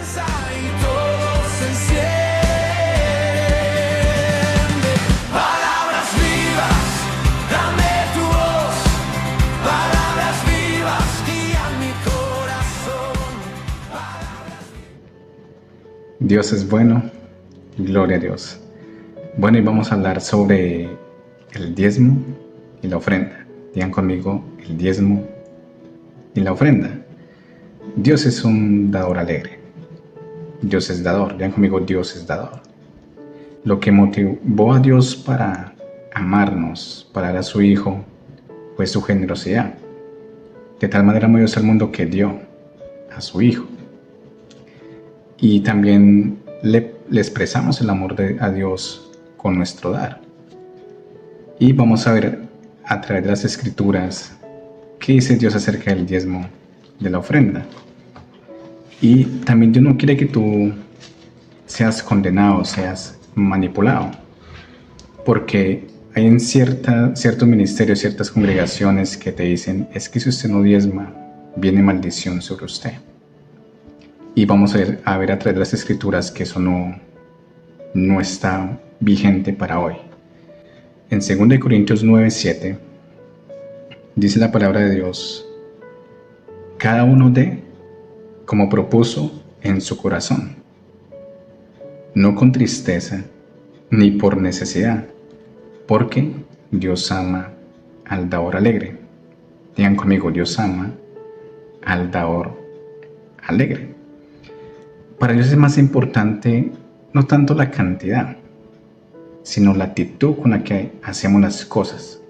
comienza y todo se enciende. Palabras vivas, dame tu voz. Palabras vivas, guía mi corazón. Dios es bueno, gloria a Dios. Bueno, y vamos a hablar sobre el diezmo y la ofrenda. Digan conmigo, el diezmo y la ofrenda. Dios es un dador alegre. Dios es dador. Digan conmigo, Dios es dador. Lo que motivó a Dios para amarnos, para dar a su Hijo, fue su generosidad. De tal manera amó Dios al mundo que dio a su Hijo. Y también le expresamos el amor a Dios con nuestro dar. Y vamos a ver a través de las Escrituras qué dice Dios acerca del diezmo, de la ofrenda. Y también Dios no quiere que tú seas condenado, seas manipulado, porque hay en ciertos ministerios, ciertas congregaciones que te dicen, es que si usted no diezma, viene maldición sobre usted. Y vamos a ver a través de las Escrituras que eso no está vigente para hoy. En 2 Corintios 9:7 dice la palabra de Dios: cada uno dé como propuso en su corazón, no con tristeza ni por necesidad, porque Dios ama al dador alegre. Digan conmigo, Dios ama al dador alegre. Para Dios es más importante no tanto la cantidad, sino la actitud con la que hacemos las cosas,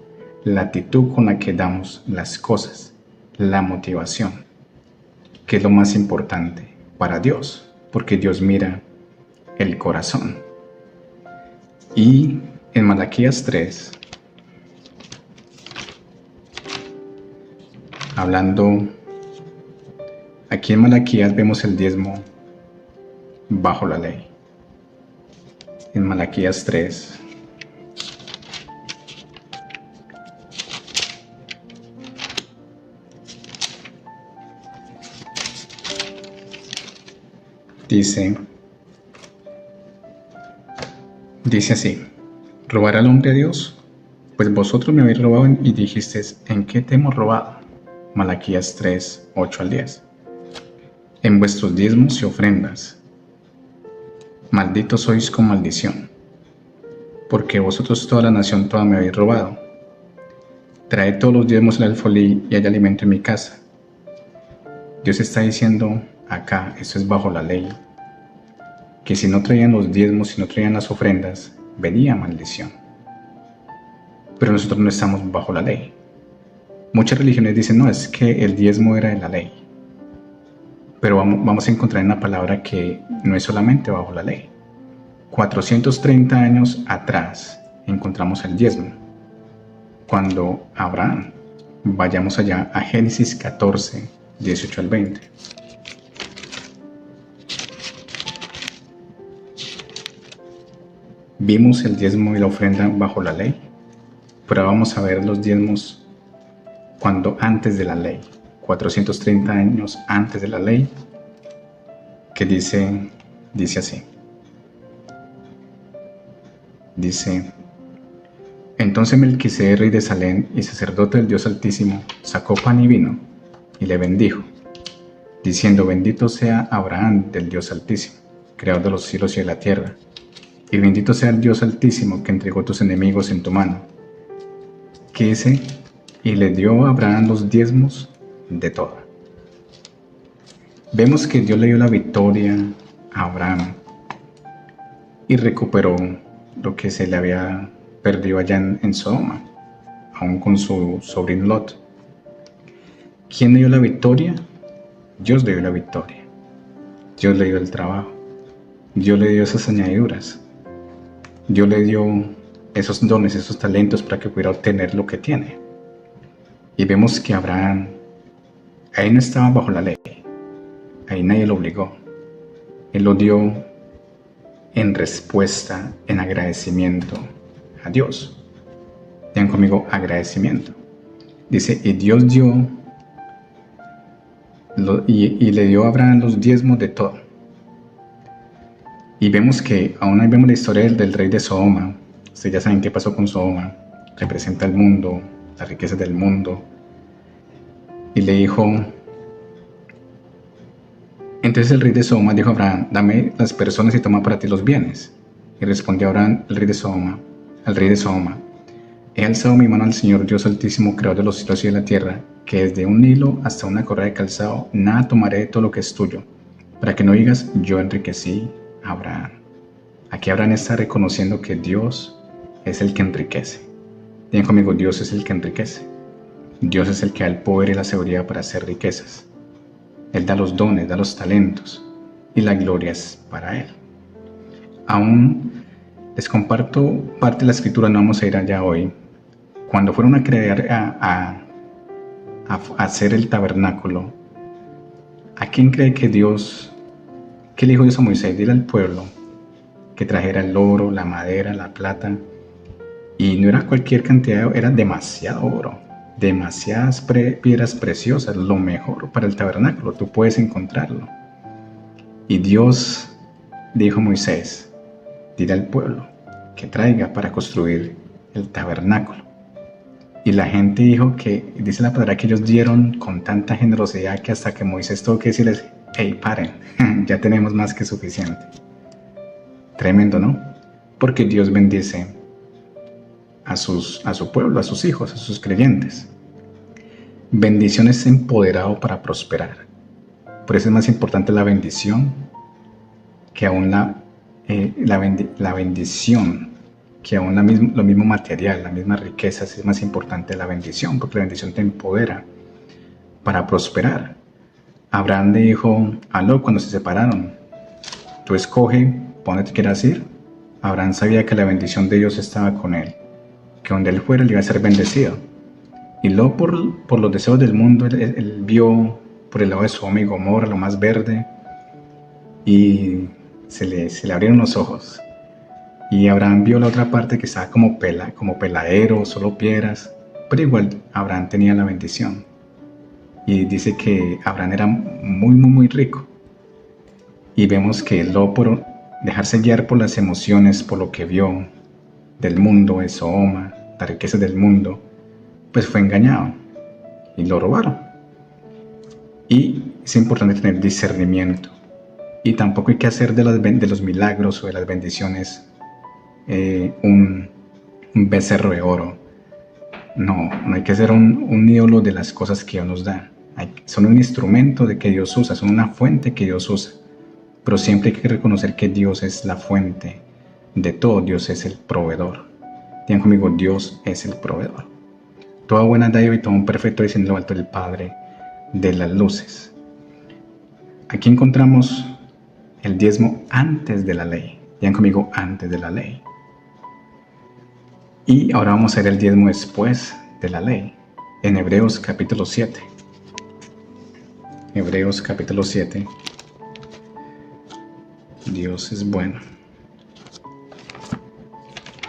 la actitud con la que damos las cosas, la motivación, que es lo más importante para Dios, porque Dios mira el corazón. Y en Malaquías 3, hablando, aquí en Malaquías vemos el diezmo bajo la ley. En Malaquías 3, dice así: ¿robará el hombre a Dios? Pues vosotros me habéis robado y dijisteis, ¿en qué te hemos robado? Malaquías 3, 8 al 10. En vuestros diezmos y ofrendas. Malditos sois con maldición, porque vosotros toda la nación toda me habéis robado. Traed todos los diezmos al alfolí y hay alimento en mi casa. Dios está diciendo acá, esto es bajo la ley, que si no traían los diezmos, si no traían las ofrendas, venía maldición. Pero nosotros no estamos bajo la ley. Muchas religiones dicen, no, es que el diezmo era de la ley. Pero vamos a encontrar en la palabra que no es solamente bajo la ley. 430 años atrás encontramos el diezmo. Cuando Abraham, vayamos allá a Génesis 14, 18 al 20. Vimos el diezmo y la ofrenda bajo la ley, pero vamos a ver los diezmos cuando antes de la ley. 430 años antes de la ley, que dice así. Dice: entonces Melquisedec, rey de Salem y sacerdote del Dios Altísimo, sacó pan y vino y le bendijo, diciendo: bendito sea Abraham del Dios Altísimo, creador de los cielos y de la tierra, y bendito sea el Dios Altísimo que entregó tus enemigos en tu mano. ¿Qué dice? Y le dio a Abraham los diezmos de todo. Vemos que Dios le dio la victoria a Abraham y recuperó lo que se le había perdido allá en Sodoma, aún con su sobrino Lot. ¿Quién le dio la victoria? Dios le dio la victoria. Dios le dio el trabajo. Dios le dio esas añadiduras. Dios le dio esos dones, esos talentos para que pudiera obtener lo que tiene. Y vemos que Abraham, ahí no estaba bajo la ley, ahí nadie lo obligó. Él lo dio en respuesta, en agradecimiento a Dios. Digan conmigo, agradecimiento. Dice, y Dios dio, y le dio a Abraham los diezmos de todo. Y vemos que aún ahí vemos la historia del rey de Sodoma. Ustedes ya saben qué pasó con Sodoma. Representa el mundo, las riquezas del mundo. Y le dijo, entonces el rey de Sodoma dijo a Abraham, dame las personas y toma para ti los bienes. Y respondió Abraham, el rey de Sodoma, al rey de Sodoma, he alzado mi mano al Señor Dios Altísimo, creador de los cielos y de la tierra, que desde un hilo hasta una correa de calzado, nada tomaré de todo lo que es tuyo, para que no digas, yo enriquecí a Abraham. Aquí Abraham está reconociendo que Dios es el que enriquece. Digan conmigo, Dios es el que enriquece. Dios es el que da el poder y la seguridad para hacer riquezas. Él da los dones, da los talentos, y la gloria es para Él. Aún les comparto parte de la escritura, no vamos a ir allá hoy. Cuando fueron a crear, a hacer el tabernáculo, ¿a quién cree que Dios, qué le dijo Dios a Moisés? Dile al pueblo que trajera el oro, la madera, la plata, y no era cualquier cantidad, era demasiado oro, demasiadas piedras preciosas, lo mejor para el tabernáculo, tú puedes encontrarlo. Y Dios dijo a Moisés, dile al pueblo que traiga para construir el tabernáculo. Y la gente dijo que, dice la palabra, que ellos dieron con tanta generosidad que hasta que Moisés tuvo que decirles, hey, paren, ya tenemos más que suficiente. Tremendo, ¿no? Porque Dios bendice a su pueblo, a sus hijos, a sus creyentes. Bendición es empoderado para prosperar. Por eso es más importante la bendición que aún la bendición, que aún lo mismo material, la misma riqueza, es más importante la bendición, porque la bendición te empodera para prosperar. Abraham le dijo a Lot cuando se separaron, tú escoge para dónde te quieras ir. Abraham sabía que la bendición de Dios estaba con él, que donde él fuera, él iba a ser bendecido. Y Lot, por los deseos del mundo, él vio por el lado de Sodoma y Gomorra, lo más verde, y se le abrieron los ojos. Y Abraham vio la otra parte que estaba como peladero, solo piedras, pero igual Abraham tenía la bendición. Y dice que Abraham era muy, muy, muy rico. Y vemos que Lot, por dejarse guiar por las emociones, por lo que vio del mundo, de Sodoma, las riquezas del mundo, pues fue engañado y lo robaron. Y es importante tener discernimiento. Y tampoco hay que hacer de los milagros o de las bendiciones un becerro de oro. No hay que ser un ídolo de las cosas que Dios nos da. Son un instrumento de que Dios usa, son una fuente que Dios usa. Pero siempre hay que reconocer que Dios es la fuente de todo. Dios es el proveedor. Digan conmigo, Dios es el proveedor. Toda buena dádiva y todo un perfecto es en lo alto del Padre de las luces. Aquí encontramos el diezmo antes de la ley. Digan conmigo, antes de la ley. Y ahora vamos a ver el diezmo después de la ley, en Hebreos capítulo 7. Hebreos capítulo 7. Dios es bueno.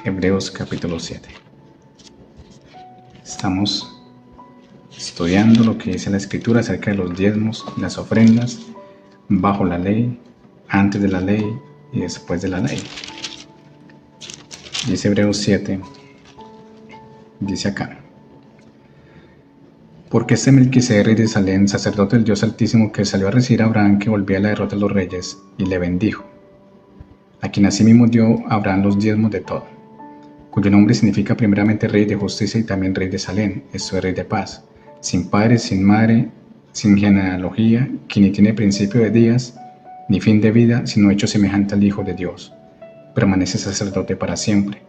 Hebreos capítulo 7. Estamos estudiando lo que dice la Escritura acerca de los diezmos y las ofrendas bajo la ley, antes de la ley y después de la ley. Dice Hebreos 7. Dice acá, porque este Melquisedec, rey de Salem, sacerdote del Dios Altísimo, que salió a recibir a Abraham, que volvía a la derrota de los reyes, y le bendijo, a quien asimismo dio a Abraham los diezmos de todo, cuyo nombre significa primeramente rey de justicia y también rey de Salem, esto es rey de paz, sin padre, sin madre, sin genealogía, que ni tiene principio de días, ni fin de vida, sino hecho semejante al Hijo de Dios, permanece sacerdote para siempre.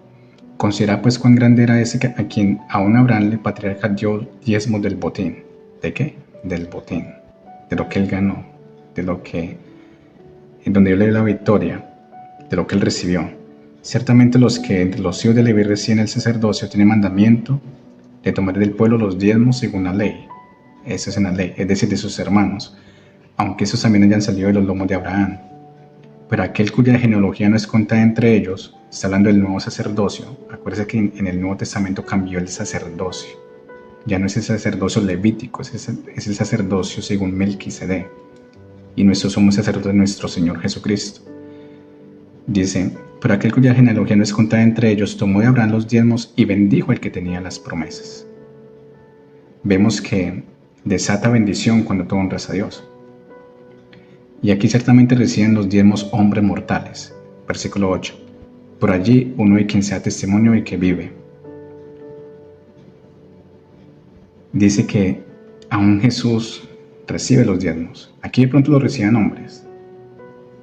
Considera pues cuán grande era ese a quien aún Abraham, el patriarca, dio diezmo del botín. ¿De qué? Del botín. De lo que él ganó. De lo que, en donde Dios le dio la victoria. De lo que él recibió. Ciertamente los que entre los hijos de Leví reciben el sacerdocio tienen mandamiento de tomar del pueblo los diezmos según la ley. Eso es en la ley, es decir, de sus hermanos. Aunque esos también hayan salido de los lomos de Abraham. Pero aquel cuya genealogía no es contada entre ellos, está hablando del nuevo sacerdocio. Acuérdense que en el Nuevo Testamento cambió el sacerdocio. Ya no es el sacerdocio levítico, es el sacerdocio según Melquisedec. Y nuestro sumo sacerdote es nuestro Señor Jesucristo. Dice, pero aquel cuya genealogía no es contada entre ellos, tomó de Abraham los diezmos y bendijo al que tenía las promesas. Vemos que desata bendición cuando tú honras a Dios. Y aquí ciertamente reciben los diezmos hombres mortales. Versículo 8. Por allí uno hay quien sea testimonio y que vive. Dice que aún Jesús recibe los diezmos. Aquí de pronto los reciben hombres,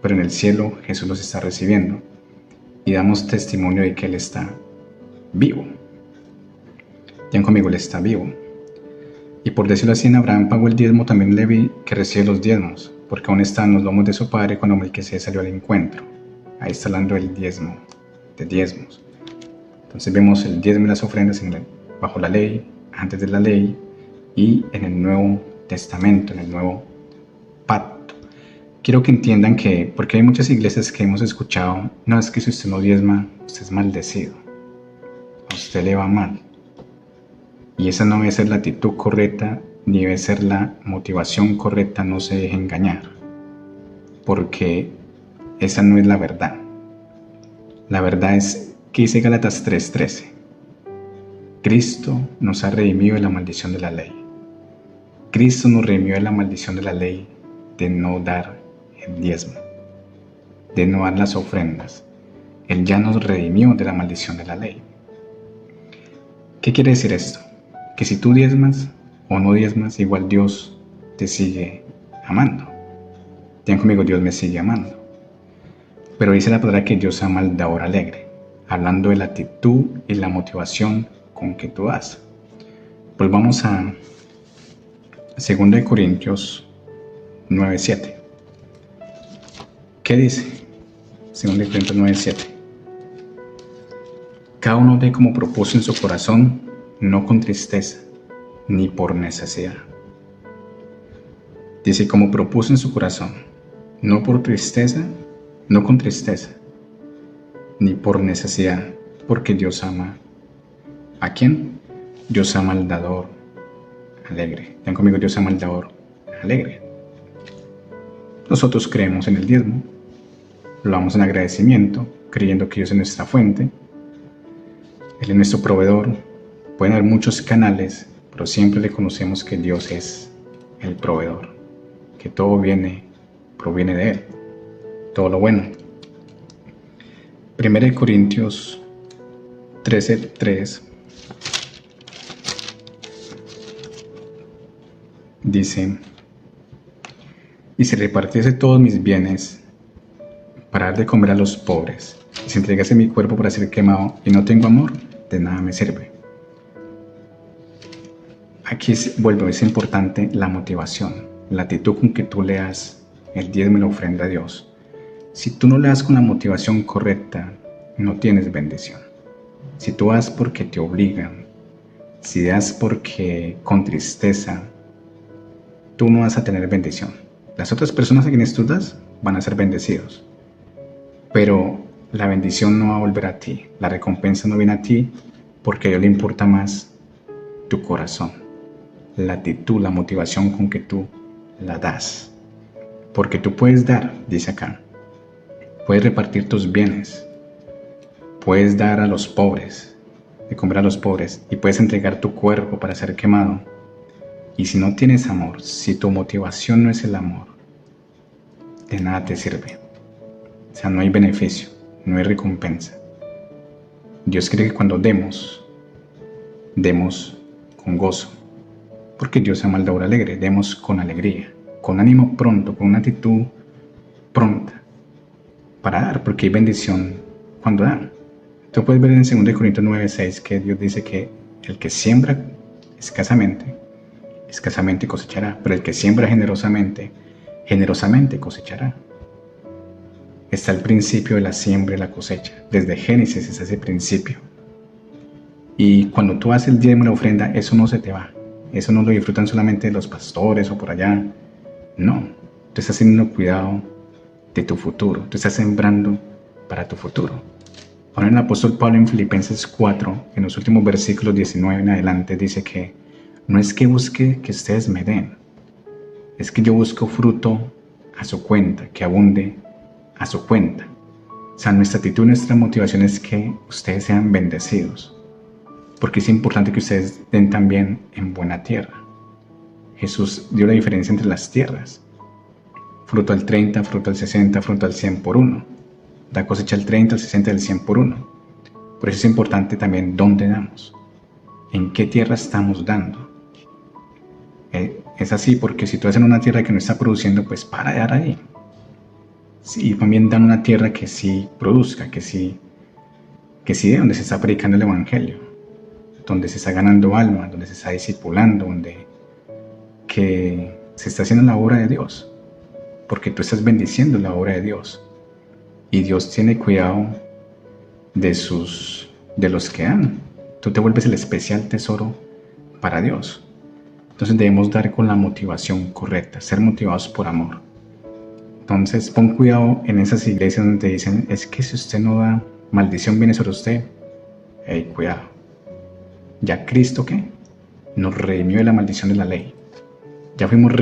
pero en el cielo Jesús los está recibiendo y damos testimonio de que Él está vivo. Digan conmigo, Él está vivo. Y por decirlo así, en Abraham pagó el diezmo también Leví, que recibe los diezmos, porque aún está en los lomos de su padre cuando Melquisedec salió al encuentro. Ahí está hablando del diezmo, de diezmos. Entonces vemos el diezmo y las ofrendas bajo la ley, antes de la ley y en el Nuevo Testamento, en el Nuevo Pacto. Quiero que entiendan que, porque hay muchas iglesias que hemos escuchado, no es que si usted no diezma, usted es maldecido, a usted le va mal. Y esa no debe ser la actitud correcta, ni debe ser la motivación correcta, no se deje engañar, porque esa no es la verdad. La verdad es que dice Gálatas 3:13. Cristo nos ha redimido de la maldición de la ley. Cristo nos redimió de la maldición de la ley de no dar el diezmo, de no dar las ofrendas. Él ya nos redimió de la maldición de la ley. ¿Qué quiere decir esto? Que si tú diezmas o no diezmas, igual Dios te sigue amando. Digan conmigo, Dios me sigue amando. Pero dice la palabra que Dios ama al dador alegre, hablando de la actitud y la motivación con que tú das. Pues vamos a 2 Corintios 9:7. ¿Qué dice? 2 Corintios 9:7. Cada uno dé como propuso en su corazón, no con tristeza, ni por necesidad. Dice, como propuso en su corazón, no por tristeza, no con tristeza, ni por necesidad, porque Dios ama. ¿A quién? Dios ama al dador alegre. Ven conmigo, Dios ama al dador alegre. Nosotros creemos en el diezmo, lo damos en agradecimiento, creyendo que Dios es nuestra fuente, Él es nuestro proveedor. Pueden haber muchos canales, pero siempre reconocemos que Dios es el proveedor, que todo proviene de Él, todo lo bueno. 1 Corintios 13:3 dice, y si repartiese todos mis bienes para dar de comer a los pobres, y si entregase mi cuerpo para ser quemado y no tengo amor, de nada me sirve. Aquí es importante la motivación, la actitud con que tú le das el diezmo y la ofrenda a Dios. Si tú no le das con la motivación correcta, no tienes bendición. Si tú das porque te obligan, si das porque con tristeza, tú no vas a tener bendición. Las otras personas a quienes tú das van a ser bendecidos, pero la bendición no va a volver a ti, la recompensa no viene a ti, porque a Dios le importa más tu corazón, la actitud, la motivación con que tú la das. Porque tú puedes dar, dice acá, puedes repartir tus bienes, puedes dar a los pobres, de comer a los pobres, y puedes entregar tu cuerpo para ser quemado. Y si no tienes amor, si tu motivación no es el amor, de nada te sirve. O sea, no hay beneficio, no hay recompensa. Dios quiere que cuando demos con gozo, porque Dios ama al dador alegre. Demos con alegría, con ánimo pronto, con una actitud pronta para dar, porque hay bendición cuando dan. Tú puedes ver en 2 Corintios 9:6 que Dios dice que el que siembra escasamente cosechará, pero el que siembra generosamente cosechará. Está el principio de la siembra y la cosecha. Desde Génesis está ese principio. Y cuando tú haces el diezmo y la ofrenda, eso no se te va. Eso no lo disfrutan solamente los pastores o por allá. No, tú estás teniendo cuidado de tu futuro. Tú estás sembrando para tu futuro. Ahora el apóstol Pablo en Filipenses 4, en los últimos versículos 19 en adelante, dice que no es que busque que ustedes me den, es que yo busco fruto a su cuenta, que abunde a su cuenta. O sea, nuestra actitud, nuestra motivación es que ustedes sean bendecidos, porque es importante que ustedes den también en buena tierra. Jesús dio la diferencia entre las tierras. Fruto al 30, fruto al 60, fruto al 100 por uno. Da cosecha al 30, al 60 y al 100 por uno. Por eso es importante también dónde damos. ¿En qué tierra estamos dando? Es así porque si tú estás en una tierra que no está produciendo, pues para de dar ahí. Sí, y también dan una tierra que sí produzca, que sí de donde se está predicando el Evangelio, donde se está ganando alma, donde se está discipulando, donde que se está haciendo la obra de Dios, porque tú estás bendiciendo la obra de Dios y Dios tiene cuidado de los que dan. Tú te vuelves el especial tesoro para Dios. Entonces debemos dar con la motivación correcta, ser motivados por amor. Entonces pon cuidado en esas iglesias donde te dicen, es que si usted no da, maldición viene sobre usted. Hey, cuidado. ¿Ya Cristo qué? Nos redimió de la maldición de la ley. Ya fuimos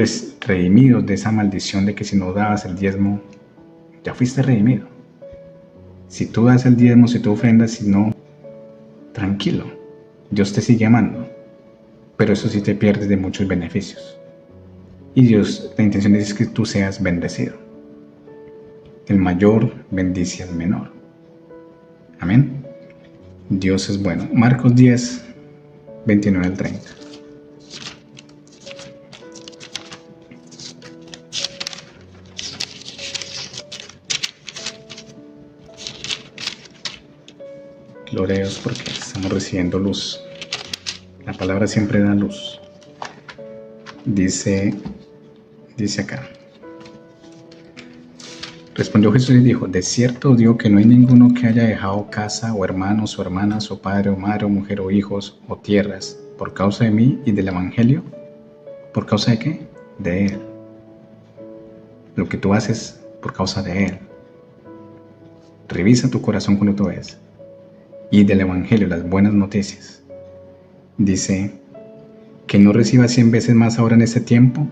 redimidos de esa maldición de que si no dabas el diezmo, ya fuiste redimido. Si tú das el diezmo, si tú ofrendas, si no, tranquilo, Dios te sigue amando, pero eso sí te pierdes de muchos beneficios. Y Dios, la intención es que tú seas bendecido. El mayor bendice al menor. Amén. Dios es bueno. Marcos 10, 29 al 30. Gloria a Dios porque estamos recibiendo luz. La palabra siempre da luz. Dice acá. Respondió Jesús y dijo, de cierto os digo que no hay ninguno que haya dejado casa, o hermanos, o hermanas, o padre, o madre, o mujer, o hijos, o tierras, por causa de mí y del Evangelio. ¿Por causa de qué? De Él. Lo que tú haces por causa de Él. Revisa tu corazón cuando tú ves. Y del Evangelio, las buenas noticias. Dice que no reciba 100 veces más ahora en este tiempo.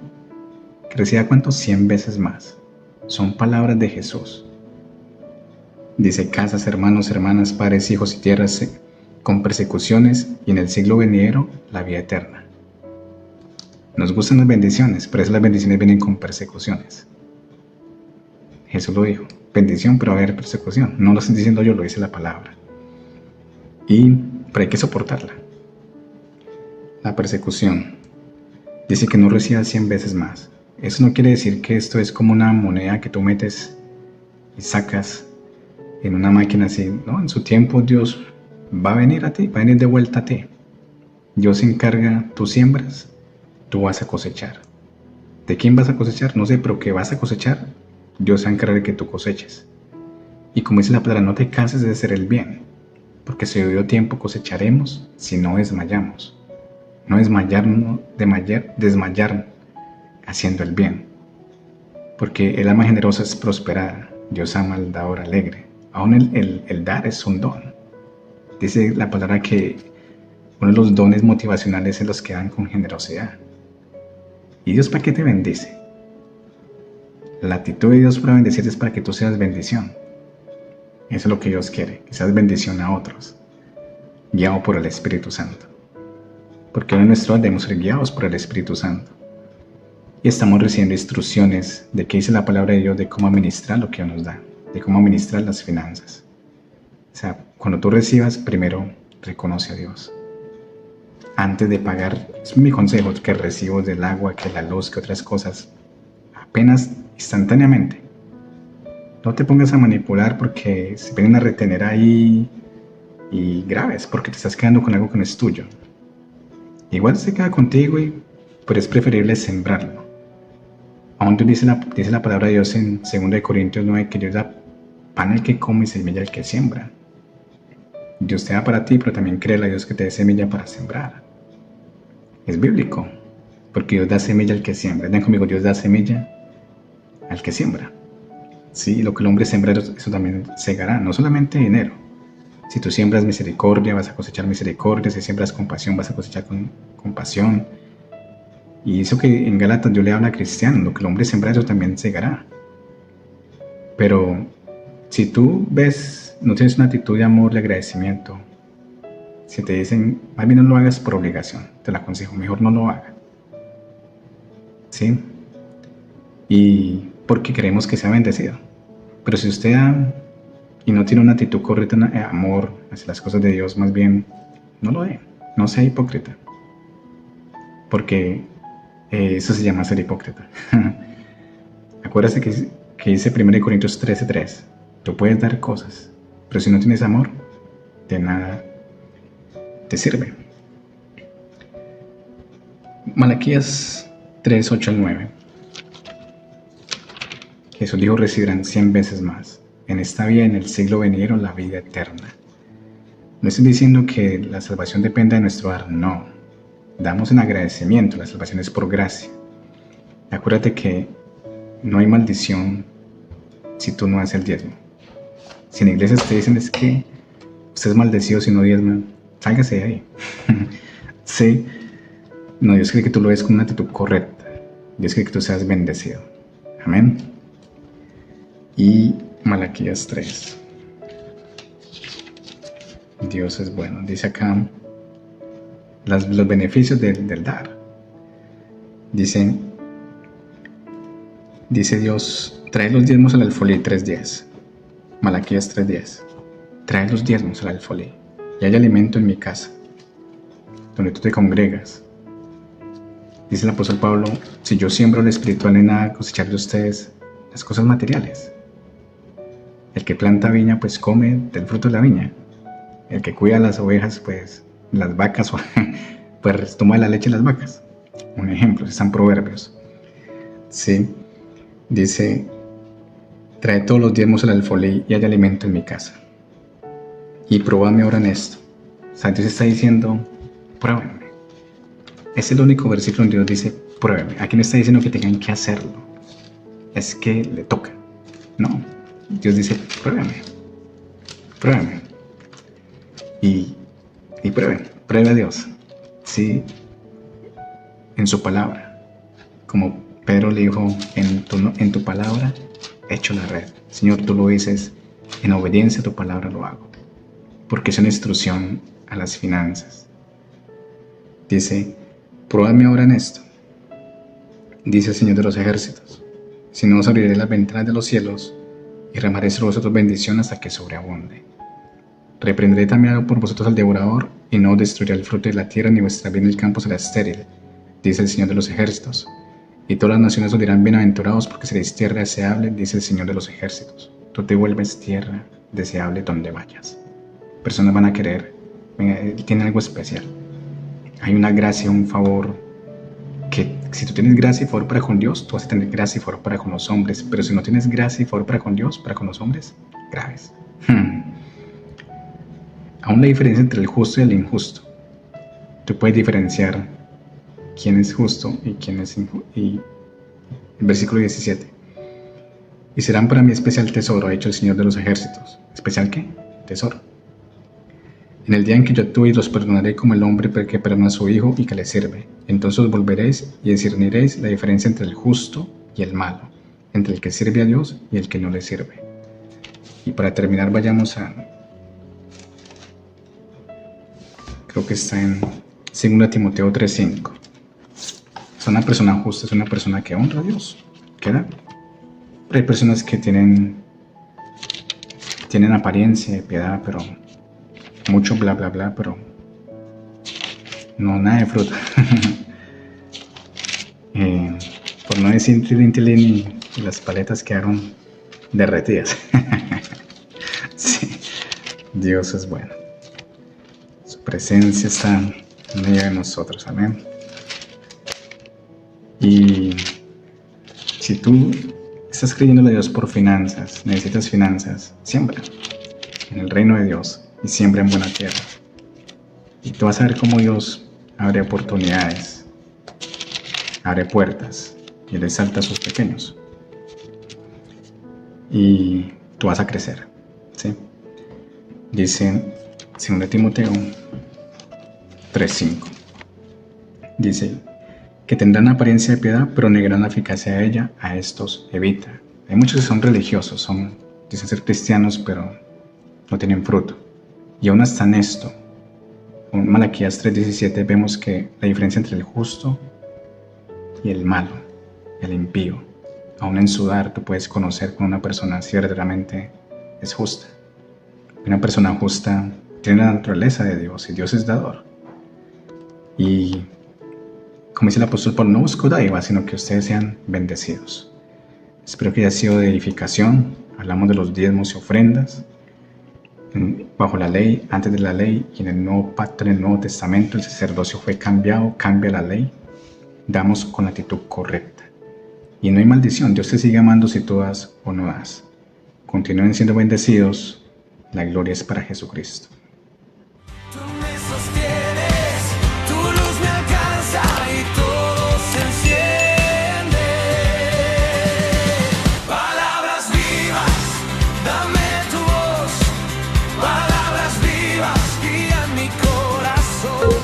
¿Que reciba cuánto? 100 veces más. Son palabras de Jesús. Dice casas, hermanos, hermanas, padres, hijos y tierras con persecuciones y en el siglo venidero la vida eterna. Nos gustan las bendiciones, pero esas las bendiciones vienen con persecuciones. Jesús lo dijo, bendición pero va a haber persecución. No lo estoy diciendo yo, lo dice la palabra. Pero hay que soportarla. La persecución. Dice que no reciba 100 veces más. Eso no quiere decir que esto es como una moneda que tú metes y sacas en una máquina así. No, en su tiempo Dios va a venir a ti, va a venir de vuelta a ti. Dios se encarga, tú siembras, tú vas a cosechar. ¿De quién vas a cosechar? No sé, pero que vas a cosechar, Dios se encarga de que tú coseches. Y como dice la palabra, no te canses de hacer el bien, porque si debido tiempo cosecharemos si no desmayamos. No desmayarnos, desmayar haciendo el bien. Porque el alma generosa es prosperada. Dios ama al dador alegre. Aún el dar es un don. Dice la palabra que uno de los dones motivacionales es los que dan con generosidad. ¿Y Dios para qué te bendice? La actitud de Dios para bendecirte es para que tú seas bendición. Eso es lo que Dios quiere, que seas bendición a otros, guiado por el Espíritu Santo. Porque en nuestro debemos ser guiados por el Espíritu Santo. Y estamos recibiendo instrucciones de qué dice la palabra de Dios, de cómo administrar lo que Dios nos da, de cómo administrar las finanzas. O sea, cuando tú recibas, primero reconoce a Dios. Antes de pagar, es mi consejo, que recibo del agua, que la luz, que otras cosas, apenas instantáneamente. No te pongas a manipular porque se vienen a retener ahí y graves, porque te estás quedando con algo que no es tuyo. Igual se queda contigo, pero es preferible sembrarlo. Aún dice la palabra de Dios en 2 Corintios 9 que Dios da pan al que come y semilla al que siembra. Dios te da para ti, pero también créele a Dios que te dé semilla para sembrar. Es bíblico, porque Dios da semilla al que siembra. Ven conmigo, Dios da semilla al que siembra. Sí, lo que el hombre siembra, eso también segará, no solamente dinero. Si tú siembras misericordia, vas a cosechar misericordia. Si siembras compasión, vas a cosechar compasión. Y eso que en Gálatas yo le hablo a cristianos, lo que el hombre siembra, eso también segará. Pero Si tú ves, no tienes una actitud de amor, de agradecimiento, si te dicen, más bien no lo hagas por obligación, te lo aconsejo, mejor no lo hagas. ¿Sí? Y porque queremos que sea bendecido. Pero si usted da y no tiene una actitud correcta de amor hacia las cosas de Dios, más bien no lo dé, no sea hipócrita. Porque eso se llama ser hipócrita. Acuérdate que dice 1 Corintios 13:3, tú puedes dar cosas, pero si no tienes amor, de nada te sirve. Malaquías 3:8-9. Jesús dijo, recibirán 100 veces más. En esta vida, en el siglo venidero, la vida eterna. No estoy diciendo que la salvación dependa de nuestro dar, no. Damos en agradecimiento, la salvación es por gracia. Acuérdate que no hay maldición si tú no haces el diezmo. Si en la iglesia te dicen es que usted es maldecido si no diezma, sálgase de ahí. Sí. No, Dios quiere que tú lo des con una actitud correcta. Dios quiere que tú seas bendecido. Amén. Y Malaquías 3. Dios es bueno. Dice acá los beneficios del dar. Dice Dios, trae los diezmos al alfolí 3:10. Malaquías 3:10. Trae los diezmos al alfolí y hay alimento en mi casa, donde tú te congregas. Dice el apóstol Pablo, si yo siembro el espiritual en nada cosechar de ustedes las cosas materiales. El que planta viña pues come del fruto de la viña. El que cuida las ovejas pues las vacas pues toma la leche de las vacas. Un ejemplo, están Proverbios. Sí, dice, trae todos los diezmos al alfolí y hay alimento en mi casa. Y probadme ahora en esto. O sea, Dios está diciendo, pruébenme. Es el único versículo donde Dios dice, pruébenme. Aquí no está diciendo que tengan que hacerlo. Es que le toca. No. Dios dice, pruébame. Pruébame. Y pruebe a Dios. Sí. En su palabra. Como Pedro le dijo, en tu palabra echo la red. Señor, tú lo dices, en obediencia a tu palabra lo hago. Porque es una instrucción a las finanzas. Dice, pruébame ahora en esto. Dice el Señor de los ejércitos, si no os abriré las ventanas de los cielos y derramaré sobre vosotros bendición hasta que sobreabunde. Reprenderé también por vosotros al devorador y no destruiré el fruto de la tierra ni vuestra bien el campo será estéril, dice el Señor de los ejércitos. Y todas las naciones os dirán bienaventurados porque seréis tierra deseable, dice el Señor de los ejércitos. Tú te vuelves tierra deseable donde vayas. Personas van a querer, tiene algo especial. Hay una gracia, un favor, que si tú tienes gracia y favor para con Dios, tú vas a tener gracia y favor para con los hombres. Pero si no tienes gracia y favor para con Dios, para con los hombres, graves. Aún la diferencia entre el justo y el injusto. Tú puedes diferenciar quién es justo y quién es injusto. Y el versículo 17. Y serán para mí especial tesoro, ha dicho el Señor de los ejércitos. ¿Especial qué? Tesoro. En el día en que yo actúe los perdonaré como el hombre que perdona a su hijo y que le sirve. Entonces os volveréis y discerniréis la diferencia entre el justo y el malo, entre el que sirve a Dios y el que no le sirve. Y para terminar vayamos a, creo que está en 2 Timoteo 3:5. Es una persona justa, es una persona que honra a Dios. ¿Queda? Pero hay personas que tienen apariencia de piedad, pero mucho bla bla bla, pero no nada de fruta. Por no decir tilín, y las paletas quedaron derretidas. Sí, Dios es bueno. Su presencia está en medio de nosotros, amén. Y si tú estás creyendo a Dios por finanzas, necesitas finanzas, siembra en el reino de Dios. Y siembra en buena tierra. Y tú vas a ver cómo Dios abre oportunidades, abre puertas y le salta a sus pequeños. Y tú vas a crecer. ¿Sí? Dice 2 Timoteo 3:5. Dice que tendrán apariencia de piedad, pero negarán la eficacia de ella. A estos evita. Hay muchos que son religiosos, son dicen ser cristianos, pero no tienen fruto. Y aún hasta en esto, en Malaquías 3:17 vemos que la diferencia entre el justo y el malo, el impío, aún en sudar tú puedes conocer cuando una persona si verdaderamente es justa. Una persona justa tiene la naturaleza de Dios y Dios es dador. Y como dice el apóstol Pablo, no busco dádivas, sino que ustedes sean bendecidos. Espero que haya sido de edificación. Hablamos de los diezmos y ofrendas bajo la ley, antes de la ley, y en el nuevo pacto, en el Nuevo Testamento, el sacerdocio fue cambiado, cambia la ley. Damos con la actitud correcta. Y no hay maldición, Dios te sigue amando si tú das o no das. Continúen siendo bendecidos, la gloria es para Jesucristo. Tú me sostienes, tu luz me alcanza y todo se enciende. Palabras vivas, dame tu voz. Palabras vivas guían mi corazón.